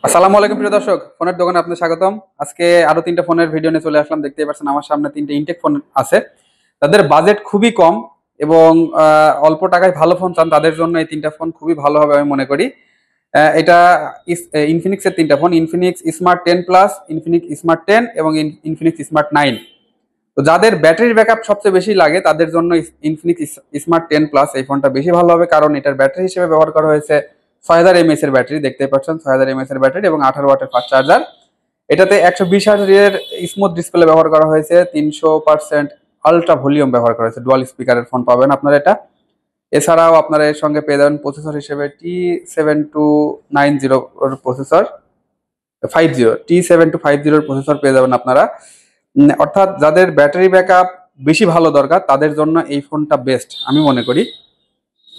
আসসালামু আলাইকুম প্রিয় দর্শক, ফোনের দোকানে আপনাদের স্বাগতম। আজকে আরো তিনটা ফোনের ভিডিও নিয়ে চলে আসলাম। দেখতেই পাচ্ছেন আমার সামনে তিনটে ইনটেক ফোন আছে। তাদের বাজেট খুবই কম এবং অল্প টাকায় ভালো ফোন চান, তাদের জন্য এই তিনটা ফোন খুবই ভালো হবে আমি মনে করি। এটা ইনফিনিক্সের তিনটা phone: Infinix smart 10 plus, Infinix smart 10 এবং ইনফিনিক্স স্মার্ট 9। তো যাদের ব্যাটারির ব্যাকআপ সবচেয়ে বেশি লাগে তাদের জন্য ইনফিনিক্স স্মার্ট 10 প্লাস এই ফোনটা বেশি ভালো হবে, কারণ এটার ব্যাটারি হিসেবে ব্যবহার করা হয়েছে 6000 mAh এর ব্যাটারি। দেখতে পাচ্ছেন 6000 mAh এর ব্যাটারি এবং 18 ওয়াটের ফাস্ট চার্জার। এটাতে 120 হার্জ স্মুথ ডিসপ্লে ব্যবহার করা হয়েছে, 300% আলট্রা ভলিউম ব্যবহার করা হয়েছে, ডুয়াল স্পিকারের ফোন পাবেন আপনারা এটা। এছাড়াও আপনারা এর সঙ্গে পেয়ে যাবেন প্রসেসর হিসেবে T7290 প্রসেসর, 50 প্রসেসর পেয়ে যাবেন আপনারা। অর্থাৎ যাদের ব্যাটারি ব্যাকআপ বেশি ভালো দরকার তাদের জন্য এই ফোনটা বেস্ট আমি মনে করি।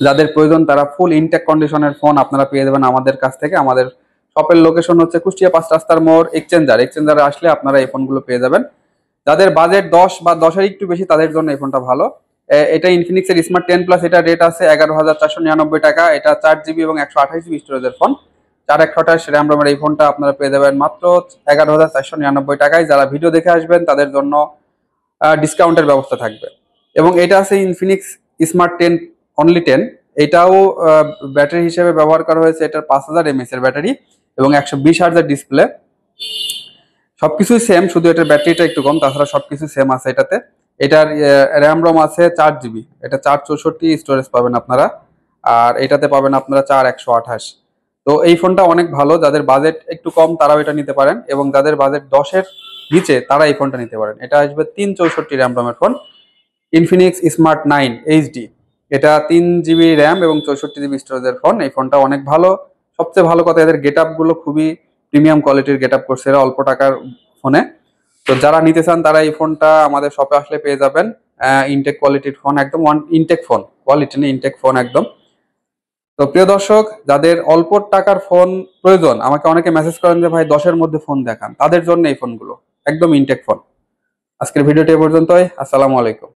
যাদের প্রয়োজন তারা ফুল ইনটেক কন্ডিশনের ফোন আপনারা পেয়ে যাবেন আমাদের কাছ থেকে। আমাদের শপের লোকেশন হচ্ছে কুষ্টিয়া 5 রাস্তার মোড়, এক্সচেঞ্জারে আসলে আপনারা এই ফোনগুলো পেয়ে যাবেন। যাদের বাজেট 10 বা 10-এর একটু বেশি তাদের জন্য এই ফোনটা ভালো। এটা ইনফিনিক্সের স্মার্ট 10 প্লাস, এটা রেট আছে 11,499 টাকা। এটা 4 জিবি এবং 128 জিবি স্টোরেজের ফোন, 4128 র্যাম রোমের এই ফোনটা আপনারা পেয়ে যাবেন মাত্র 11,499 টাকায়। যারা ভিডিও দেখে আসবেন তাদের জন্য ডিসকাউন্টের ব্যবস্থা থাকবে। এবং এটা আছে ইনফিনিক্স স্মার্ট 10 অনলি 10। এটাও ব্যাটারি হিসেবে ব্যবহার করা হয়েছে এটার 5000 mAh এর ব্যাটারি এবং 120 হার্জের ডিসপ্লে। সবকিছুই সেম, শুধু এটার ব্যাটারিটা একটু কম, তাছাড়া সবকিছু সেম আছে এটাতে। এটার র্যাম রোম আছে 4 জিবি, এটা 464 স্টোরেজ পাবেন আপনারা। আর এটাতে পাবেন আপনারা 4128। তো এই ফোনটা অনেক ভালো, যাদের বাজেট একটু কম তারাও এটা নিতে পারেন এবং যাদের বাজেট 10-এর নিচে তারা এই ফোনটা নিতে পারেন। এটা আসবে 364 র্যাম রোমের ফোন, ইনফিনিক্স স্মার্ট 9 HD। এটা 3 জিবি র্যাম এবং 64 জিবি স্টোরেজের ফোন। এই ফোনটা অনেক ভালো। সবচেয়ে ভালো কথা, এদের গেট আপ গুলো খুবই প্রিমিয়াম কোয়ালিটির গেট আপ করছে এরা অল্প টাকার ফোনে। তো যারা নিতে চান তারা এই ফোনটা আমাদের শপে আসলে পেয়ে যাবেন। ইনটেক কোয়ালিটির ফোন, একদম ইনটেক ফোন, কোয়ালিটি নেই, ইনটেক ফোন একদম। তো প্রিয় দর্শক, যাদের অল্প টাকার ফোন প্রয়োজন, আমাকে অনেকে মেসেজ করেন যে ভাই 10-এর মধ্যে ফোন দেখান, তাদের জন্য এই ফোনগুলো একদম ইনটেক ফোন। আজকের ভিডিওটি এ পর্যন্তই। আসসালামু আলাইকুম।